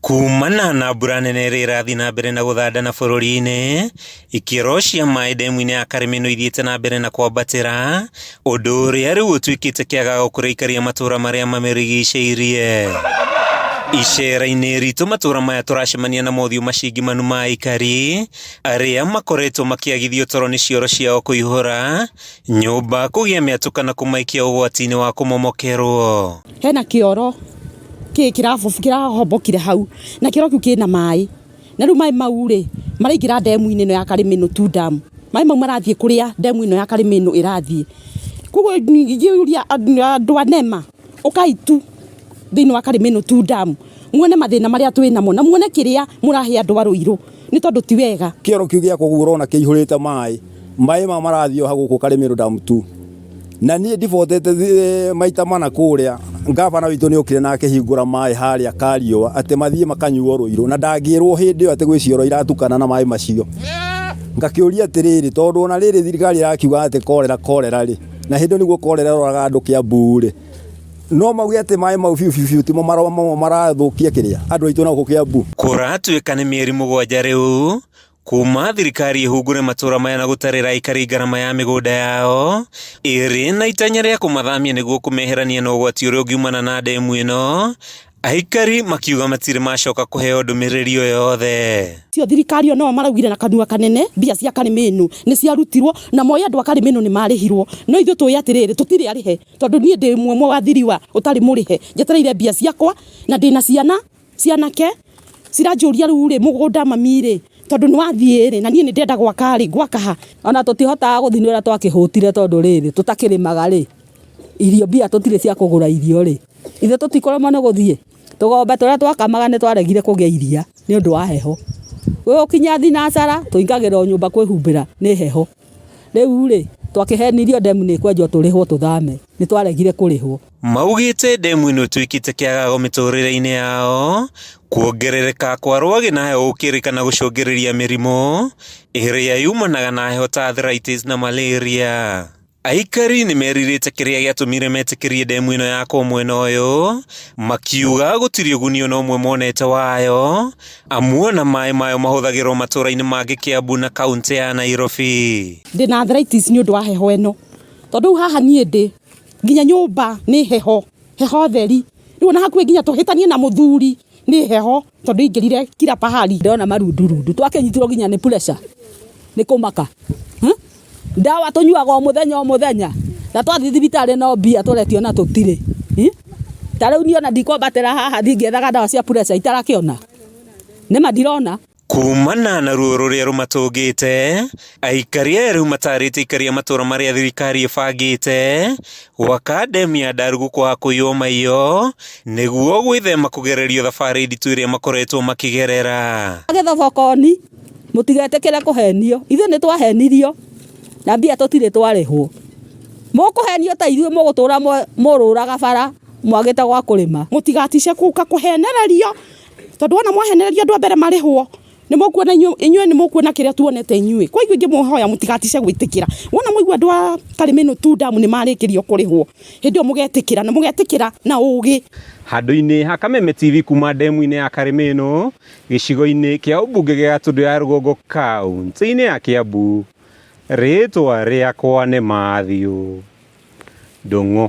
Kumana na mbura nene ĩrĩa ĩrathiĩ na mbere na gũthandana bũrũri-inĩ, ikĩro cia maĩ ndemu-inĩ ya Karĩmĩ no ithiĩte na mbere na kwambatĩra, ũndũ ũrĩa rĩu ũtuĩkĩte kĩagago kũrĩ aikari a matũũra marĩa mamĩrigicĩirie. Icera-inĩ ritũ matũũra maya tũracemania na mothiũ macingimanu ma aikari arĩa makoretwo makĩagithio toro nĩ cioro ciao kũihũra, nyũmba kũgĩa mĩatũka na kũmaikia ũgwati-inĩ wa kũmomokerwo. Hena kĩoro kĩrahombokire hau na kĩoro kĩu kĩna maĩ, na rĩu maĩ mau rĩ maraingĩra ndemu-inĩ ĩno ya Karĩmĩ no tu dam. Maĩ mau marathiĩ kũrĩa ndemu ĩno ya Karĩmĩ no ĩrathiĩ. Koguo ingĩũria andũ a NEMA ũkai tu thĩinĩ wa Karĩmĩ no tu dam, muone mathĩna marĩa twĩ namo na muone kĩrĩa mũrahe andũ a Rũirũ, nĩ tondũ ti wega. Kĩoro kĩu gĩakwa ũguo ũrona kĩihũrĩte maĩ ma marathiĩ ha gũkũ Karĩmĩ no dam tu. Na niĩ ndibotete maita mana kũrĩa, ngabana witũ nĩ okire na akĩhingũra maĩ harĩa Kariũa atĩ mathiĩ makanyuo Rũirũ, na ndangĩrwo hĩndĩ ĩyo atĩ gwĩ cioro iratukana na maĩ macio. Ngakĩũria atĩrĩrĩ, tondũ ona rĩrĩ thirikari ĩrakiuga atĩ korera rĩ, na hĩndĩ nĩguo korera roraga andũ Kĩambu rĩ, no mauge atĩ maĩ mau biũ timo marathũkia kĩrĩa andũ aitũ na gũkũ Kĩambu. Kũratuĩka nĩ mĩeri 7 rĩu kuma thirikari ĩhungũre matũũra maya na gũtarĩra aikari ngarama ya mĩgũnda yao, ĩrĩ na itanya rĩa kũmathamia nĩguo kũmeherania na ũgwati ũrĩa ũngiumana na ndemu ĩno, aikari makiuga matirĩ macoka kũheo ndũmĩrĩri o yothe. Cio thirikari o nao maraugire na kanua kanene mbia cia Karĩmĩ no nĩ ciarutirwo na moya andũ a Karĩmĩ no nĩ marĩhirwo, no ithuĩ tũĩ atĩrĩrĩ tũtirĩ arĩhe, tondũ niĩ ndĩ mũmwe wa thiriwa ũtarĩ mũrĩhe, njetereire mbia ciakwa na ndĩna cianake ciranjũria rĩu rĩ mũgũnda mami rĩ, tondũ nĩ wathiĩ rĩ na niĩ nĩ ndenda gwaka rĩ gwaka ha. Ona tũtihotaga gũthiĩ nĩ ũrĩa twakĩhũtire, tondũ rĩrĩ tũtakĩrĩmaga rĩ irio mbia tũtirĩ cia kũgũra irio rĩ, ithuĩ tũtikorwo nĩ gũthiĩ tũgombe tũrĩa twakamaga nĩ twaregire kũgĩa iria nĩ ũndũ wa heho. Gũkinya thinacara tũingagĩra nyũmba kwĩhumbĩra nĩ heho. Rĩu rĩ twakĩhenirio ndemu nĩ kwenjwo tũrĩhwo tũthame, nĩ twaregire kũrĩhwo. Maugĩte ndemu ĩno ĩtuĩkĩte kĩagago mĩtũrĩre-inĩ yao, kuongerereka kwa rwagĩ na heho gũkĩrĩkana gũcũngĩrĩria mĩrimũ ĩrĩa yumanaga na heho ta arthritis na malaria. Aikari nĩ merirĩte kĩrĩa gĩatũmire metĩkĩrie ndemu ĩno yakwo mwena ũyũ, makiuga gũtirĩ ũguni ona ũmwe monete wayo, amu ona maĩ mayo mahũthagĩrwo matũũra-inĩ mangĩ Kĩambu na kaũntĩ ya Nairobi. Ndĩna arthritis nĩ ũndũ wa heho ĩno, tondũ haha niĩ ndĩ nginya nyũmba nĩ heho theri, rĩu ona hakuhĩ nginya tũhĩtanie na mũthuri nĩ heho, tondũ ingĩrire kila pahali ndona marundurundu, twakĩnyitirwo nginya nĩ pressure nĩ kũmaka. Ndawa tũnyuaga o mũthenya na twathiĩ thibitarĩ no mbia tũretio na tũtirĩ. Ta rĩu niĩ ona ndikwambatĩra haha ngĩethaga ndawa cia pressure itarakĩona, nĩma ndirona. Kumana na ruo rũrĩa rũmatũngĩte, aikari aya rĩu matarĩte aikari a matũũra marĩa thirikari ĩbangĩte gwaka ndemu ya Ndarugu kwa kũiywo maiyo nĩguo gwĩthema kũgererio thabarĩ nditũ ĩrĩa makoretwo makĩgerera. Gĩthobokoni mũtigetĩkĩre kũhenio, ithuĩ nĩ twahenirio na mbia tũtirĩ twarĩhwo. Mũkũhenio ta ithuĩ mũgũtũũra mũrũraga bara mwagĩte gwa kũrĩma. Mũtigatice gũka kũhenererio, tondũ ona mwahenererio andũ a mbere marĩhwo nĩ mũkuona inyuĩ nĩ mũkuona kĩrĩa tuonete inyuĩ. Kwa hivyo ingĩmũhoya mũtigatice gwĩtĩkĩra, wona mwaigua andũ a Karĩmĩ no tu dam nĩ marĩkĩrio kũrĩhwo, hĩndĩ ĩyo mũgetĩkĩra na mũgetĩkĩra na ũgĩ. Handũ-inĩ ha Kameme TV kuma ndemu-inĩ ya Karĩmĩ no gĩcigo-inĩ kĩa ũmbunge gĩa Gatũndũ ya rũgongo kaũntĩ-inĩ ya Kĩambu, rĩtwa rĩakwa nĩ Matthew Ndung'u.